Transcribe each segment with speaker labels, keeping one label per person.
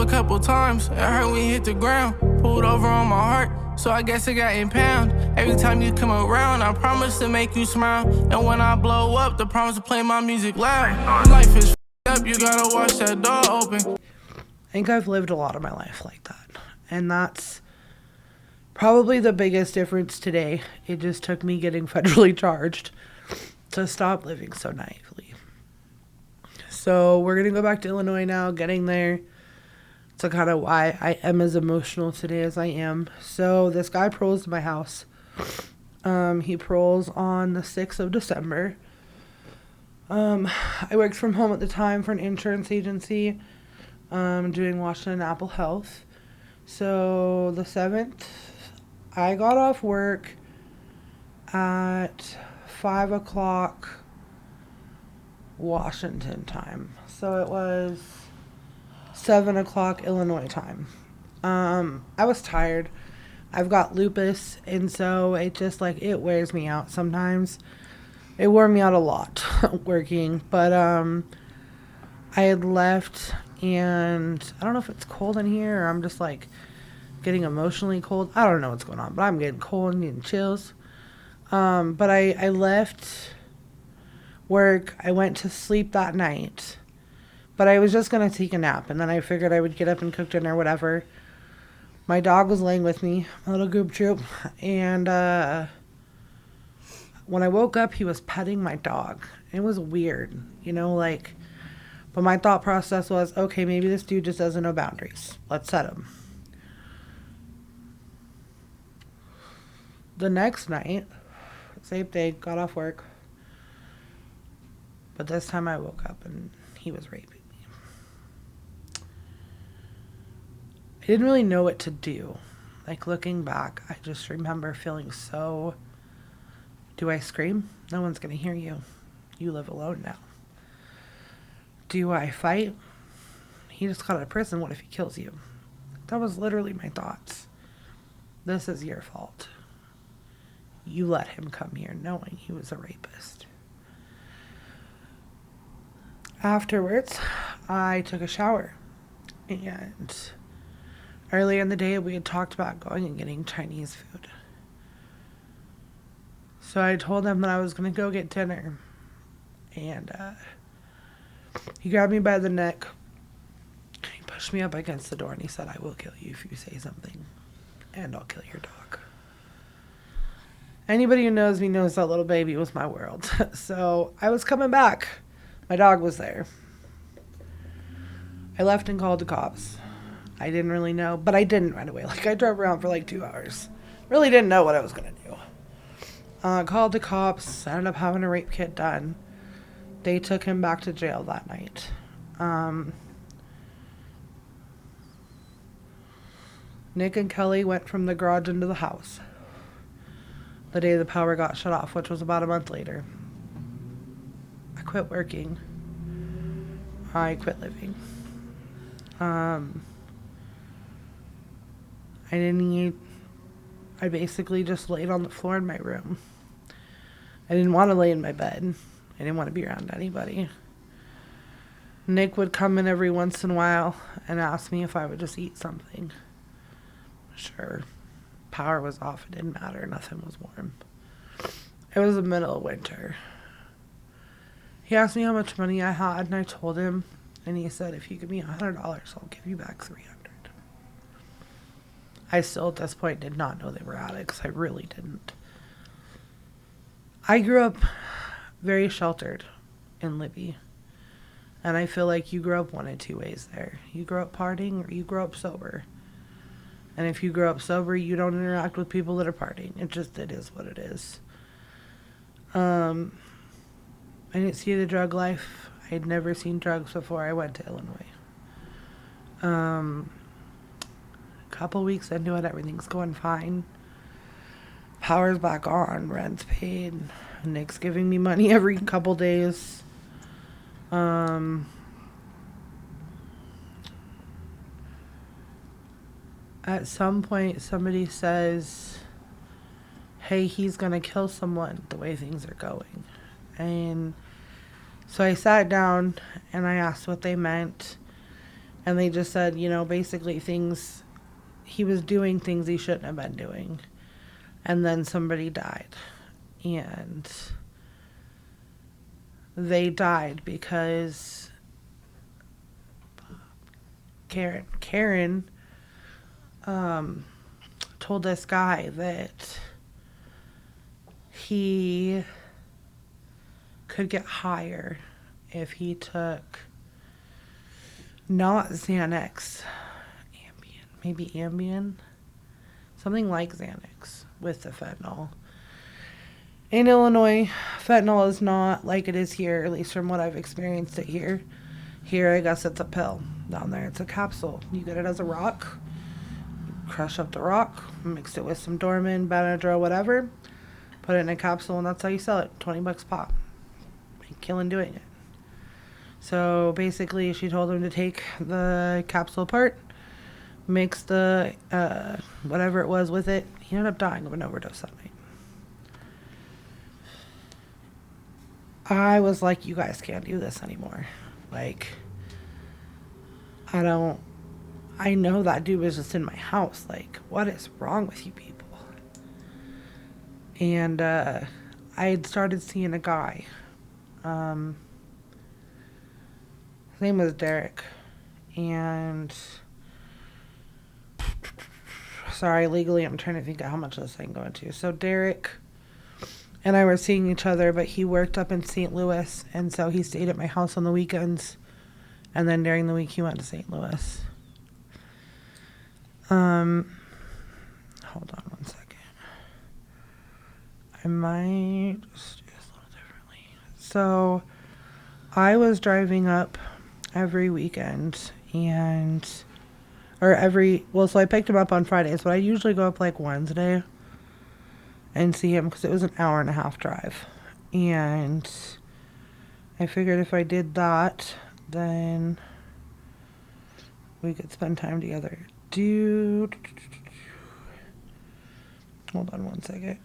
Speaker 1: a couple times. It hurt when you hit the ground. Pulled over on my heart, so I guess it got impound. Every time you come around, I promise to make you smile. And when I blow up, the promise to play my music loud. Life is up, you gotta watch that door open.
Speaker 2: I think I've lived a lot of my life like that. And that's probably the biggest difference today. It just took me getting federally charged to stop living so naively. So we're going to go back to Illinois now, getting there. So kind of why I am as emotional today as I am. So this guy paroles to my house. He paroles on the 6th of December. I worked from home at the time for an insurance agency, doing Washington Apple Health. So the 7th, I got off work at 5 o'clock Washington time. So it was 7 o'clock Illinois time. I was tired. I've got lupus, and so it just it wears me out sometimes. It wore me out a lot working, but I had left, and I don't know if it's cold in here or I'm just getting emotionally cold. I don't know what's going on, but I'm getting cold and getting chills. But I left work. I went to sleep that night, but I was just going to take a nap, and then I figured I would get up and cook dinner, whatever. My dog was laying with me, a little goop troop, and when I woke up, he was petting my dog. It was weird, but my thought process was, okay, maybe this dude just doesn't know boundaries. Let's set him. The next night, same thing, got off work. But this time I woke up and he was raping me. I didn't really know what to do. Looking back, I just remember feeling so... Do I scream? No one's going to hear you. You live alone now. Do I fight? He just got out of prison. What if he kills you? That was literally my thoughts. This is your fault. You let him come here knowing he was a rapist. Afterwards, I took a shower. And earlier in the day, we had talked about going and getting Chinese food. So I told him that I was going to go get dinner. And he grabbed me by the neck. He pushed me up against the door and he said, I will kill you if you say something. And I'll kill your dog. Anybody who knows me knows that little baby was my world. So I was coming back. My dog was there. I left and called the cops. I didn't really know, but I didn't right away. I drove around for 2 hours. Really didn't know what I was going to do. Called the cops. Ended up having a rape kit done. They took him back to jail that night. Nick and Kelly went from the garage into the house the day the power got shut off, which was about a month later. I quit working. I quit living. I didn't eat. I basically just laid on the floor in my room. I didn't want to lay in my bed. I didn't want to be around anybody. Nick would come in every once in a while and ask me if I would just eat something. Sure. Power was off. It didn't matter. Nothing was warm. It was the middle of winter. He asked me how much money I had, and I told him, and he said, if you give me $100, I'll give you back $300. I still, at this point, did not know they were addicts. I really didn't. I grew up very sheltered in Libby. And I feel like you grow up one of two ways there. You grow up partying or you grow up sober. And if you grow up sober, you don't interact with people that are partying. It is what it is. I didn't see the drug life. I had never seen drugs before I went to Illinois. A couple weeks into it, everything's going fine. Power's back on, rent's paid. Nick's giving me money every couple days. At some point, somebody says, hey, he's gonna kill someone the way things are going. And so I sat down and I asked what they meant. And they just said, basically he was doing things he shouldn't have been doing. And then somebody died. And they died because Karen told this guy that he could get higher if he took not Xanax, maybe Ambien, something like Xanax with the fentanyl. In Illinois, fentanyl is not like it is here, at least from what I've experienced it here. Here, I guess it's a pill. Down there, it's a capsule. You get it as a rock, crush up the rock, mix it with some Dorman, Benadryl, whatever, put it in a capsule, and that's how you sell it. $20 pop. Killing doing it. So basically, she told him to take the capsule apart, mix the whatever it was with it. He ended up dying of an overdose that night. I was like, you guys can't do this anymore. Like, I know that dude was just in my house. Like, what is wrong with you people? And I had started seeing a guy. His name was Derek. And sorry, legally, I'm trying to think of how much this thing going to. So Derek and I were seeing each other, but he worked up in St. Louis, and so he stayed at my house on the weekends, and then during the week he went to St. Louis. Hold on one second. I might just do this a little differently. So I was driving up every weekend, so I picked him up on Fridays, but I usually go up like Wednesday and see him because it was an 1.5-hour drive. And I figured if I did that, then we could spend time together. Hold on one second.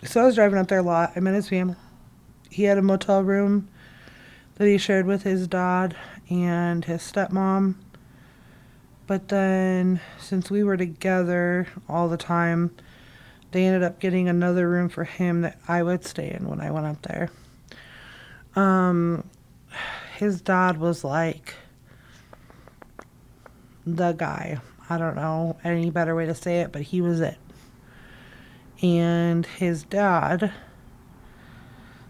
Speaker 2: So I was driving up there a lot. I met his family. He had a motel room that he shared with his dad and his stepmom. But then, since we were together all the time, they ended up getting another room for him that I would stay in when I went up there. His dad was like the guy. I don't know any better way to say it, but he was it. And his dad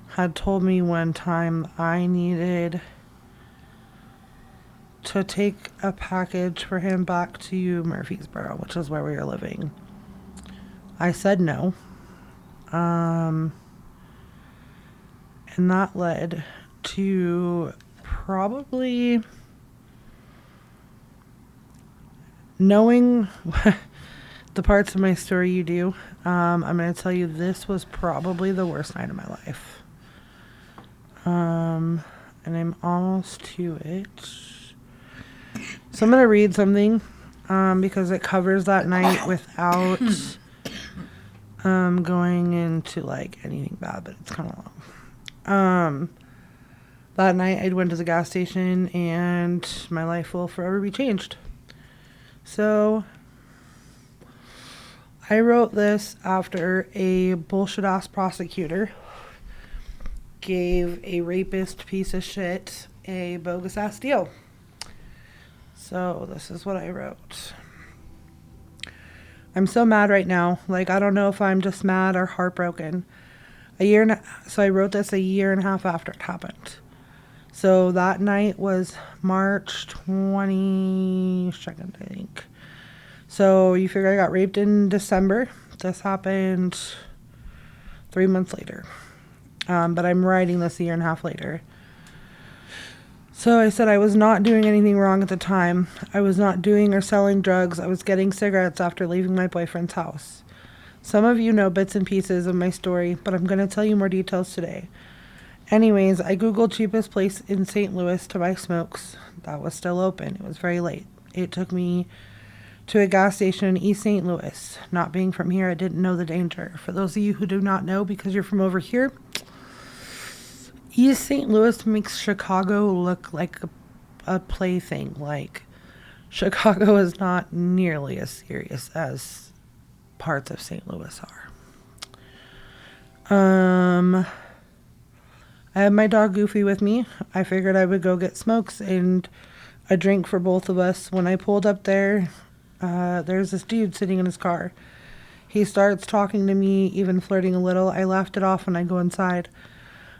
Speaker 2: had told me one time I needed to take a package for him back to Murfreesboro, which is where we were living. I said no. And that led to probably knowing the parts of my story you do. I'm going to tell you this was probably the worst night of my life. And I'm almost to it. So I'm going to read something because it covers that night without going into like anything bad, but it's kind of long. That night I went to the gas station and my life will forever be changed. So I wrote this after a bullshit ass prosecutor gave a rapist piece of shit a bogus ass deal. So this is what I wrote. I'm so mad right now. Like, I don't know if I'm just mad or heartbroken. So I wrote this 1.5 years after it happened. So that night was March 22nd, I think. So you figure I got raped in December. This happened 3 months later. But I'm writing this 1.5 years later. So I said I was not doing anything wrong at the time. I was not doing or selling drugs. I was getting cigarettes after leaving my boyfriend's house. Some of you know bits and pieces of my story, but I'm going to tell you more details today. Anyways, I Googled cheapest place in St. Louis to buy smokes. That was still open. It was very late. It took me to a gas station in East St. Louis. Not being from here, I didn't know the danger. For those of you who do not know, because you're from over here, East St. Louis makes Chicago look like a plaything. Like, Chicago is not nearly as serious as parts of St. Louis are. I had my dog Goofy with me. I figured I would go get smokes and a drink for both of us. When I pulled up there, there's this dude sitting in his car. He starts talking to me, even flirting a little. I laughed it off when I go inside.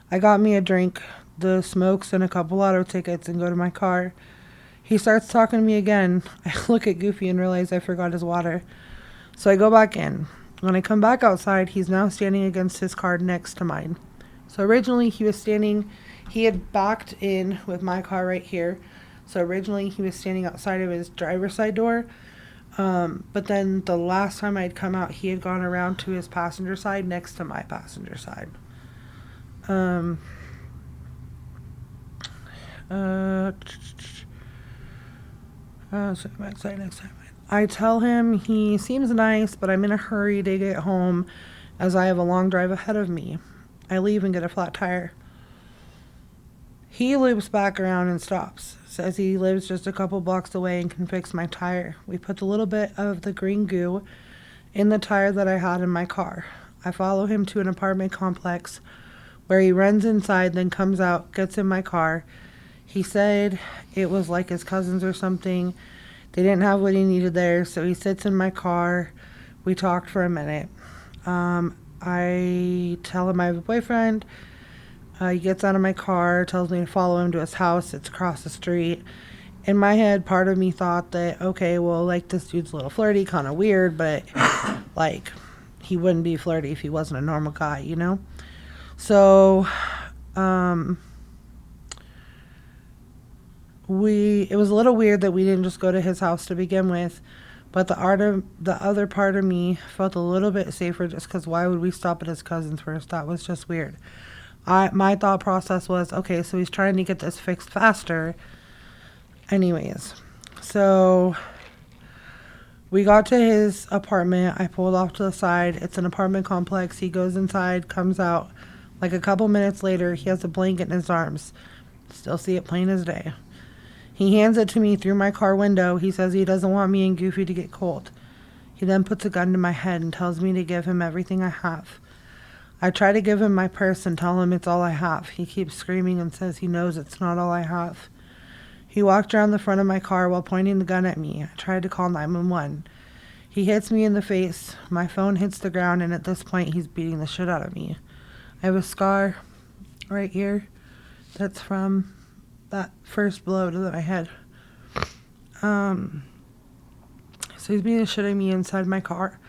Speaker 2: I got me a drink, the smokes, and a couple auto tickets and go to my car. He starts talking to me again. I look at Goofy and realize I forgot his water. So I go back in. When I come back outside, he's now standing against his car next to mine. So originally he had backed in with my car right here. So originally he was standing outside of his driver's side door. But then the last time I'd come out, he had gone around to his passenger side next to my passenger side. So I'm outside next time. I tell him he seems nice, but I'm in a hurry to get home as I have a long drive ahead of me. I leave and get a flat tire. He loops back around and stops. Says he lives just a couple blocks away and can fix my tire. We put a little bit of the green goo in the tire that I had in my car. I follow him to an apartment complex where he runs inside, then comes out, gets in my car. He said it was like his cousins or something. They didn't have what he needed there, so he sits in my car. We talked for a minute. I tell him I have a boyfriend. He gets out of my car, tells me to follow him to his house. It's across the street. In my head, part of me thought that, okay, well, like, this dude's a little flirty, kind of weird, but, like, he wouldn't be flirty if he wasn't a normal guy, you know? So, it was a little weird that we didn't just go to his house to begin with. But the other part of me felt a little bit safer just because why would we stop at his cousin's first? That was just weird. My thought process was, okay, so he's trying to get this fixed faster. Anyways, so we got to his apartment. I pulled off to the side. It's an apartment complex. He goes inside, comes out. Like a couple minutes later, he has a blanket in his arms. Still see it plain as day. He hands it to me through my car window. He says he doesn't want me and Goofy to get cold. He then puts a gun to my head and tells me to give him everything I have. I try to give him my purse and tell him it's all I have. He keeps screaming and says he knows it's not all I have. He walked around the front of my car while pointing the gun at me. I tried to call 911. He hits me in the face. My phone hits the ground, and at this point, he's beating the shit out of me. I have a scar right here that's from that first blow to my head. So he's beating the shit out of me inside my car.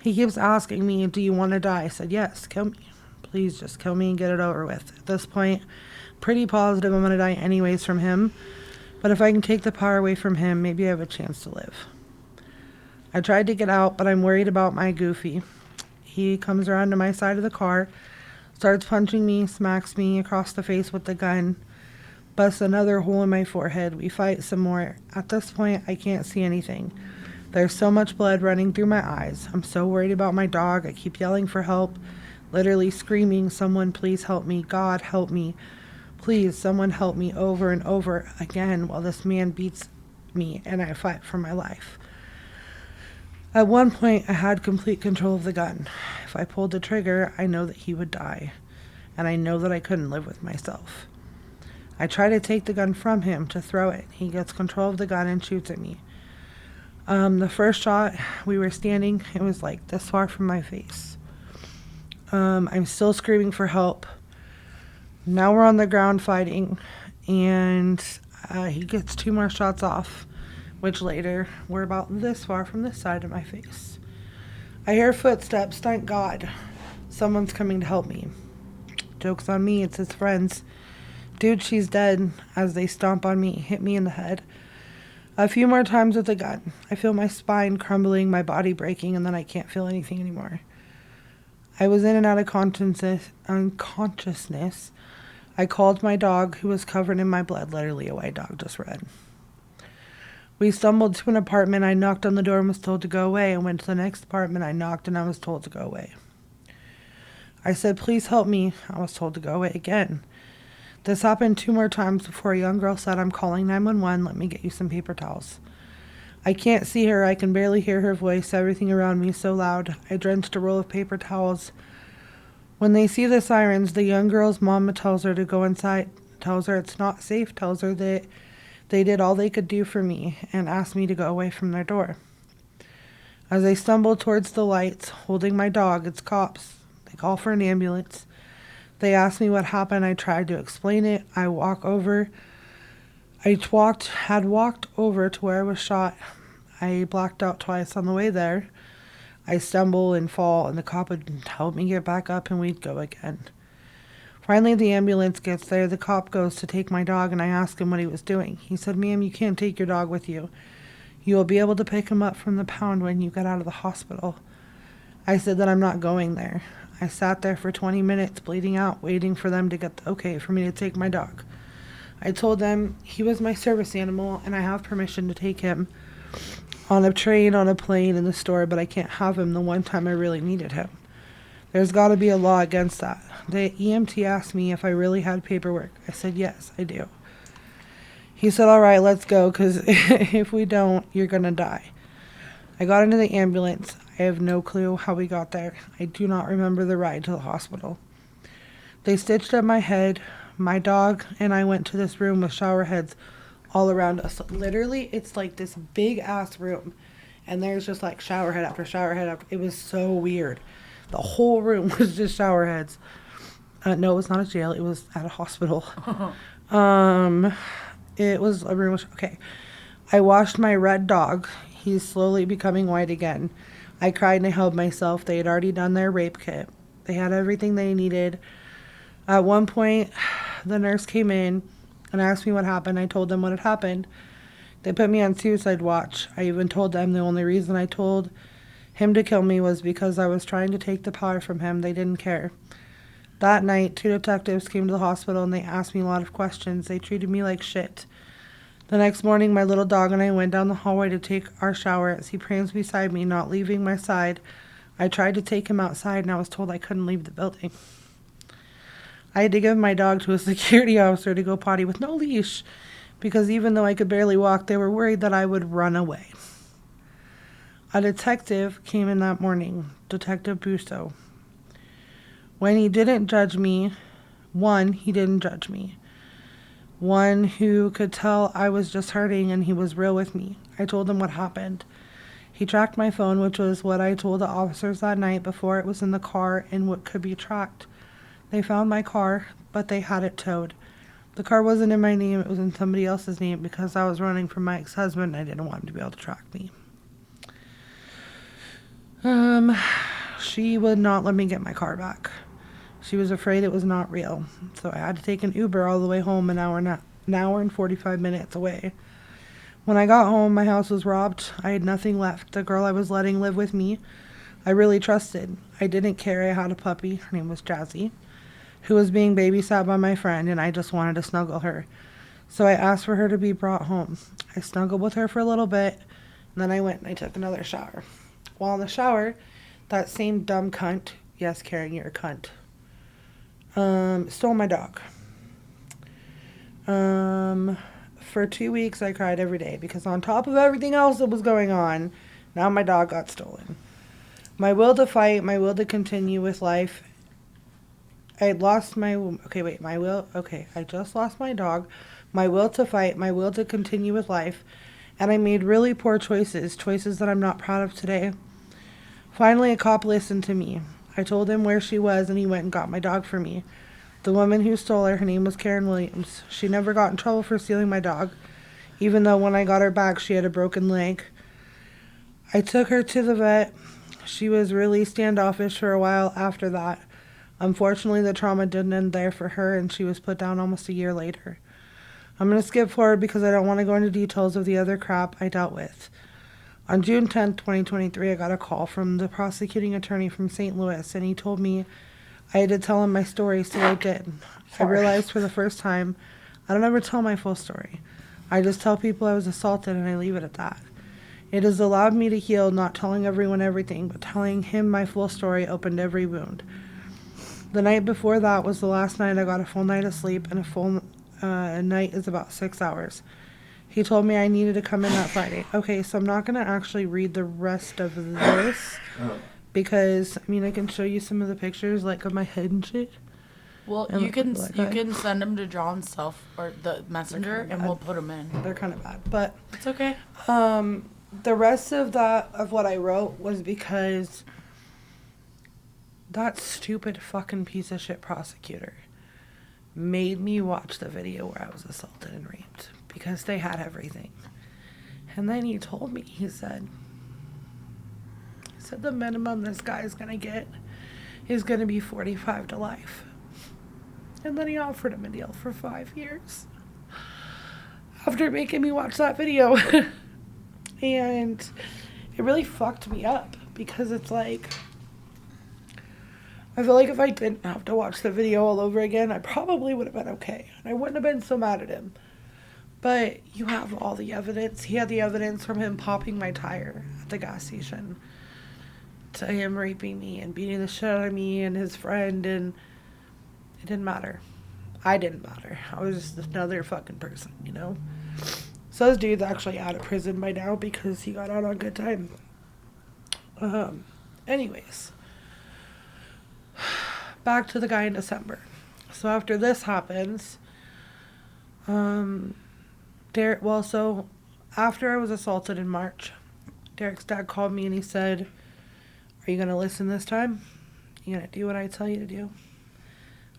Speaker 2: He keeps asking me, do you want to die? I said, yes, kill me. Please just kill me and get it over with. At this point, pretty positive I'm going to die anyways from him. But if I can take the power away from him, maybe I have a chance to live. I tried to get out, but I'm worried about my Goofy. He comes around to my side of the car, starts punching me, smacks me across the face with the gun, busts another hole in my forehead. We fight some more. At this point, I can't see anything. There's so much blood running through my eyes. I'm so worried about my dog. I keep yelling for help, literally screaming, someone please help me. God help me. Please, someone help me, over and over again while this man beats me and I fight for my life. At one point, I had complete control of the gun. If I pulled the trigger, I know that he would die. And I know that I couldn't live with myself. I try to take the gun from him to throw it. He gets control of the gun and shoots at me. The first shot, we were standing, it was like this far from my face. I'm still screaming for help. Now we're on the ground fighting, and he gets 2 more shots off, which later were about this far from this side of my face. I hear footsteps, thank God. Someone's coming to help me. Joke's on me, it's his friends. Dude, she's dead, as they stomp on me, hit me in the head. A few more times with the gun. I feel my spine crumbling, my body breaking, and then I can't feel anything anymore. I was in and out of unconsciousness. I called my dog, who was covered in my blood, literally a white dog, just red. We stumbled to an apartment. I knocked on the door and was told to go away. I went to the next apartment. I knocked and I was told to go away. I said, please help me. I was told to go away again. This happened 2 more times before a young girl said, "I'm calling 911, let me get you some paper towels." I can't see her, I can barely hear her voice, everything around me is so loud. I drenched a roll of paper towels. When they see the sirens, the young girl's mama tells her to go inside, tells her it's not safe, tells her that they did all they could do for me, and asked me to go away from their door. As I stumble towards the lights, holding my dog, it's cops. They call for an ambulance. They asked me what happened. I tried to explain it. I had walked over to where I was shot. I blacked out twice on the way there. I stumble and fall, and the cop would help me get back up, and we'd go again. Finally, the ambulance gets there. The cop goes to take my dog, and I ask him what he was doing. He said, "Ma'am, you can't take your dog with you. You will be able to pick him up from the pound when you get out of the hospital." I said that I'm not going there. I sat there for 20 minutes, bleeding out, waiting for them to get the okay for me to take my dog. I told them he was my service animal, and I have permission to take him on a train, on a plane, in the store, but I can't have him the one time I really needed him. There's got to be a law against that. The EMT asked me if I really had paperwork. I said, yes, I do. He said, all right, let's go, because if we don't, you're going to die. I got into the ambulance. I have no clue how we got there. I do not remember the ride to the hospital. They stitched up my head. My dog and I went to this room with shower heads all around us. Literally, it's like this big ass room, and there's just like shower head after shower head after. It was so weird. The whole room was just shower heads. No, it was not a jail. It was at a hospital. It was a room. Okay. I washed my red dog. He's slowly becoming white again. I cried and I held myself. They had already done their rape kit. They had everything they needed. At one point, the nurse came in and asked me what happened. I told them what had happened. They put me on suicide watch. I even told them the only reason I told him to kill me was because I was trying to take the power from him. They didn't care. That night, 2 detectives came to the hospital and they asked me a lot of questions. They treated me like shit. The next morning, my little dog and I went down the hallway to take our shower. As he pranced beside me, not leaving my side, I tried to take him outside and I was told I couldn't leave the building. I had to give my dog to a security officer to go potty with no leash, because even though I could barely walk, they were worried that I would run away. A detective came in that morning, Detective Busso. When he didn't judge me, he didn't judge me. One who could tell I was just hurting, and he was real with me. I told him what happened. He tracked my phone, which was what I told the officers that night before it was in the car and what could be tracked. They found my car, but they had it towed. The car wasn't in my name, it was in somebody else's name because I was running from my ex-husband and I didn't want him to be able to track me. She would not let me get my car back. She was afraid it was not real. So I had to take an Uber all the way home, an hour and 45 minutes away. When I got home, my house was robbed. I had nothing left. The girl I was letting live with me, I really trusted. I didn't care. I had a puppy. Her name was Jazzy, who was being babysat by my friend, and I just wanted to snuggle her. So I asked for her to be brought home. I snuggled with her for a little bit, and then I went and I took another shower. While in the shower, that same dumb cunt, yes, Karen, you're a cunt, stole my dog. For 2 weeks, I cried every day because on top of everything else that was going on, now my dog got stolen. My will to fight, my will to continue with life. I just lost my dog, my will to fight, my will to continue with life, and I made really poor choices that I'm not proud of today. Finally, a cop listened to me. I told him where she was, and he went and got my dog for me. The woman who stole her name was Karen Williams. She never got in trouble for stealing my dog, even though when I got her back, she had a broken leg. I took her to the vet. She was really standoffish for a while after that. Unfortunately, the trauma didn't end there for her, and she was put down almost a year later. I'm going to skip forward because I don't want to go into details of the other crap I dealt with. On June 10th, 2023, I got a call from the prosecuting attorney from St. Louis, and he told me I had to tell him my story, so I did. I realized for the first time, I don't ever tell my full story. I just tell people I was assaulted, and I leave it at that. It has allowed me to heal, not telling everyone everything, but telling him my full story opened every wound. The night before that was the last night I got a full night of sleep, and a full night is about 6 hours. He told me I needed to come in that Friday. Okay, so I'm not going to actually read the rest of this because, I mean, I can show you some of the pictures, like, of my head and shit.
Speaker 3: Well,
Speaker 2: and
Speaker 3: you can send them to John's self or the messenger, and we'll put them in.
Speaker 2: They're kind of bad, but
Speaker 3: it's okay.
Speaker 2: The rest of what I wrote was because that stupid fucking piece of shit prosecutor made me watch the video where I was assaulted and raped because they had everything. And then he told me, he said the minimum this guy's gonna get is gonna be 45 to life. And then he offered him a deal for 5 years after making me watch that video. And it really fucked me up because it's like, I feel like if I didn't have to watch the video all over again, I probably would have been okay. And I wouldn't have been so mad at him. But you have all the evidence. He had the evidence from him popping my tire at the gas station to him raping me and beating the shit out of me and his friend, and it didn't matter. I didn't matter. I was just another fucking person, you know? So this dude's actually out of prison by now because he got out on good time. Anyways. Back to the guy in December. So after this happens, so after I was assaulted in March, Derek's dad called me and he said, "Are you going to listen this time? You going to do what I tell you to do?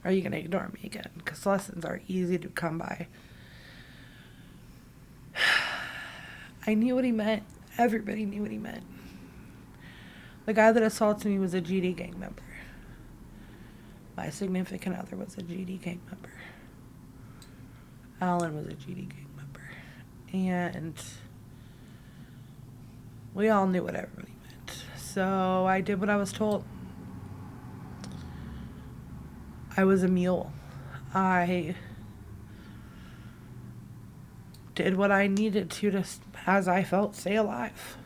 Speaker 2: Or are you going to ignore me again? Because lessons are easy to come by." I knew what he meant. Everybody knew what he meant. The guy that assaulted me was a GD gang member. My significant other was a GD gang member. Alan was a GD gang member. And we all knew what everybody meant. So I did what I was told. I was a mule. I did what I needed to as I felt, stay alive.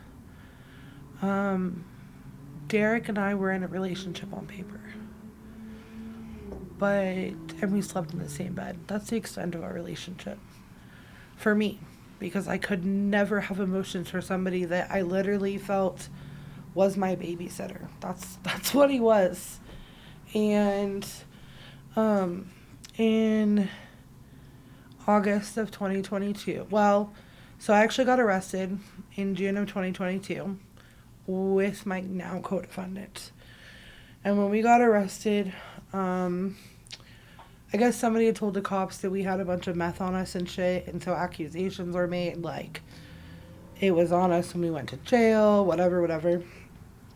Speaker 2: Derek and I were in a relationship on paper. And we slept in the same bed. That's the extent of our relationship. For me. Because I could never have emotions for somebody that I literally felt was my babysitter. That's what he was. And in August of 2022. So I actually got arrested in June of 2022 with my now co-defendant. And when we got arrested, I guess somebody had told the cops that we had a bunch of meth on us and shit, and so accusations were made, like, it was on us when we went to jail, whatever.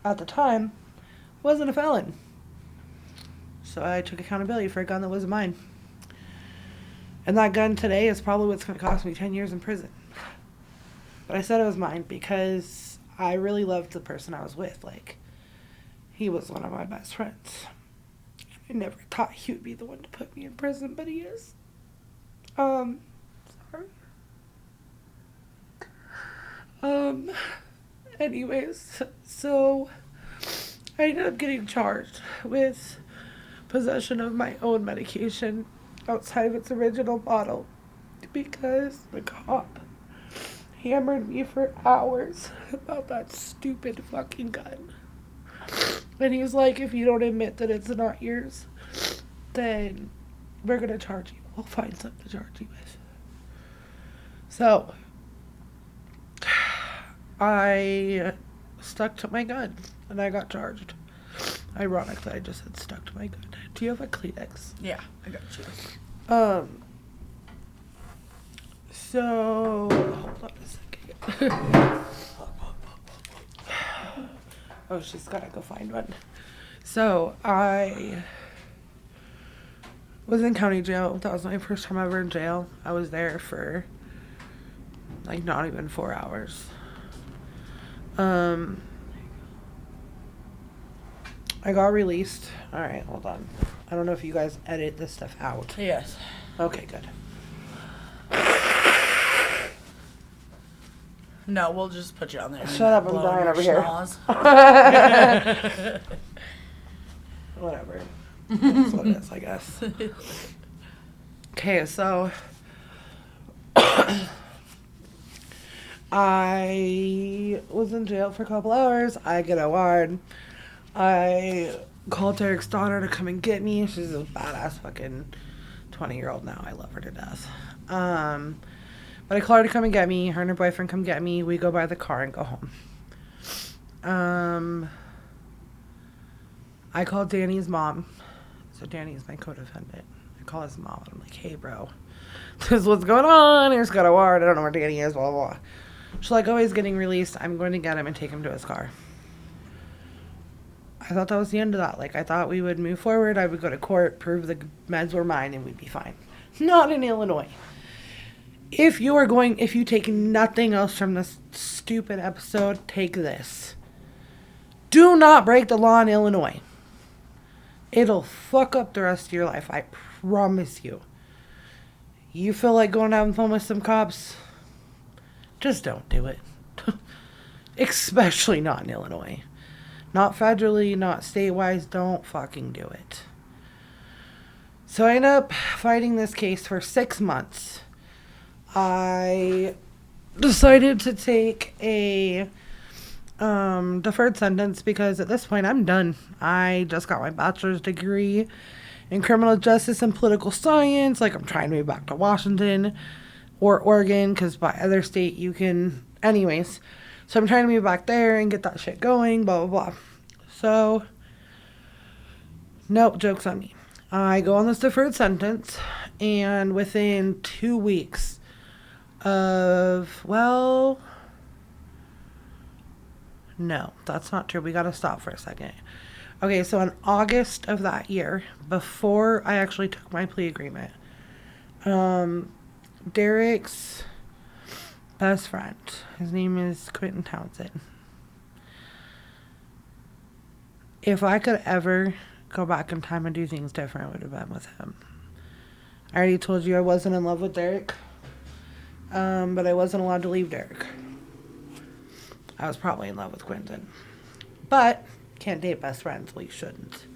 Speaker 2: At the time, wasn't a felon. So I took accountability for a gun that wasn't mine. And that gun today is probably what's going to cost me 10 years in prison. But I said it was mine because I really loved the person I was with. Like, he was one of my best friends. I never thought he would be the one to put me in prison, but he is. Sorry. Anyways, so I ended up getting charged with possession of my own medication outside of its original bottle because the cop hammered me for hours about that stupid fucking gun. And he was like, if you don't admit that it's not yours, then we're going to charge you. We'll find something to charge you with. So, I stuck to my gun, and I got charged. Ironically, I just said stuck to my gun. Do you have a Kleenex?
Speaker 3: Yeah, I got you.
Speaker 2: So, hold on a second. Oh, she's gotta go find one. So, I was in county jail. That was my first time ever in jail. I was there for, like, not even 4 hours. I got released. Alright, hold on. I don't know if you guys edit this stuff out.
Speaker 3: Yes.
Speaker 2: Okay, good.
Speaker 3: No, we'll just put you on there.
Speaker 2: Shut up, I'm dying over here.
Speaker 3: schnoz.
Speaker 2: Whatever. That's what it is, I guess. Okay, so I was in jail for a couple hours. I get a warrant. I called Derek's daughter to come and get me. She's a badass fucking 20-year-old now. I love her to death. But I called her to come and get me. Her and her boyfriend come get me. We go by the car and go home. I called Danny's mom. So Danny's my co-defendant. I call his mom and I'm like, hey, bro, this is what's going on. Here's got a warrant. I don't know where Danny is, blah, blah, blah. She's like, oh, he's getting released. I'm going to get him and take him to his car. I thought that was the end of that. Like, I thought we would move forward. I would go to court, prove the meds were mine, and we'd be fine. Not in Illinois. If you take nothing else from this stupid episode, take this. Do not break the law in Illinois. It'll fuck up the rest of your life. I promise you. You feel like going out and fun with some cops? Just don't do it. Especially not in Illinois. Not federally, not state-wise. Don't fucking do it. So I ended up fighting this case for 6 months. I decided to take a deferred sentence because at this point I'm done. I just got my bachelor's degree in criminal justice and political science. Like, I'm trying to move back to Washington or Oregon because by other state you can... Anyways, so I'm trying to move back there and get that shit going, blah, blah, blah. So, nope, joke's on me. I go on this deferred sentence, and within 2 weeks of, well, no, that's not true. We got to stop for a second. Okay, so in August of that year, before I actually took my plea agreement, Derek's best friend, his name is couldnt. If I could ever go back in time and do things different, it would have been with him. I already told you I wasn't in love with Derek, but I wasn't allowed to leave Derek. I was probably in love with Quentin. But can't date best friends. Well, you shouldn't.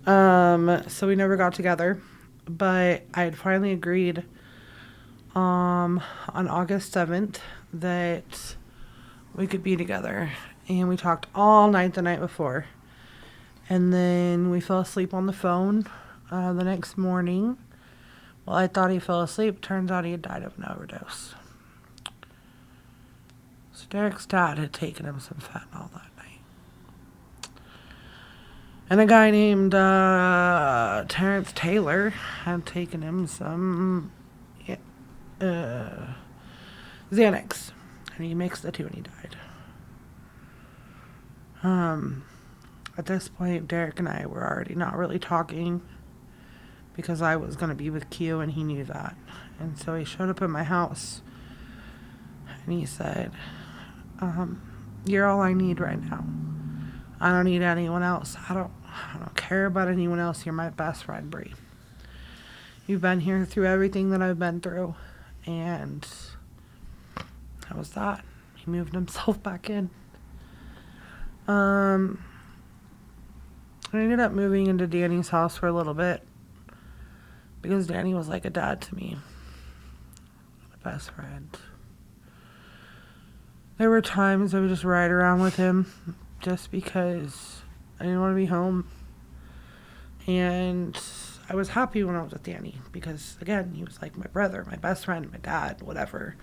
Speaker 2: So we never got together. But I had finally agreed on August 7th that we could be together. And we talked all night the night before. And then we fell asleep on the phone the next morning. Well, I thought he fell asleep. Turns out he had died of an overdose. So Derek's dad had taken him some fentanyl that night. And a guy named Terrence Taylor had taken him some Xanax. And he mixed the two and he died. At this point, Derek and I were already not really talking because I was going to be with Q and he knew that. And so he showed up at my house and he said, you're all I need right now. I don't need anyone else. I don't care about anyone else. You're my best friend, Bree. You've been here through everything that I've been through. And that was that. He moved himself back in. I ended up moving into Danny's house for a little bit because Danny was like a dad to me. My best friend. There were times I would just ride around with him just because I didn't want to be home. And I was happy when I was with Danny because, again, he was like my brother, my best friend, my dad, whatever.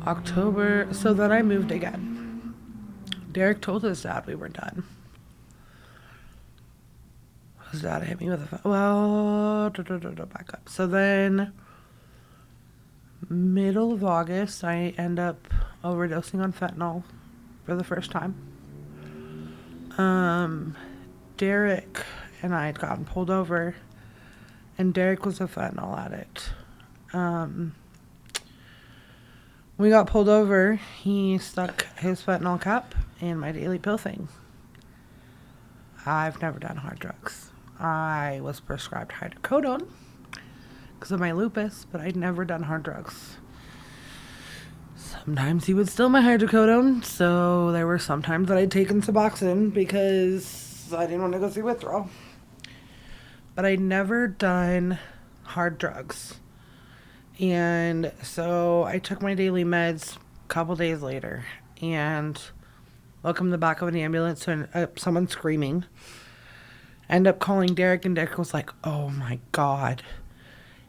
Speaker 2: October, so then I moved again. Derek told his dad we were done. His dad hit me with a back up. So then, middle of August, I end up overdosing on fentanyl for the first time. Derek and I had gotten pulled over, and Derek was a fentanyl addict. We got pulled over. He stuck his fentanyl cap in my daily pill thing. I've never done hard drugs. I was prescribed hydrocodone because of my lupus, but I'd never done hard drugs. So Sometimes he would steal my hydrocodone, so there were some times that I'd taken Suboxone because I didn't want to go through withdrawal. But I'd never done hard drugs. And so I took my daily meds a couple days later and woke up in the back of an ambulance to someone screaming. End up calling Derek, and Derek was like, oh my God.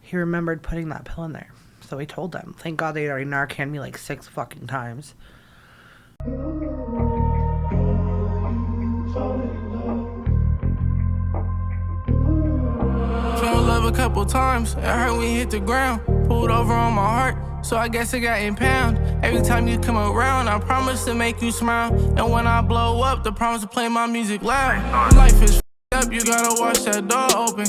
Speaker 2: He remembered putting that pill in there. So he told them. Thank God they'd already Narcaned me like 6 fucking times.
Speaker 1: Fell in love a couple times. It hurt when you hit the ground. Pulled over on my heart, so I guess it got impound. Every time you come around, I promise to make you smile. And when I blow up, the promise to play my music loud. Life is up, you gotta watch that door open.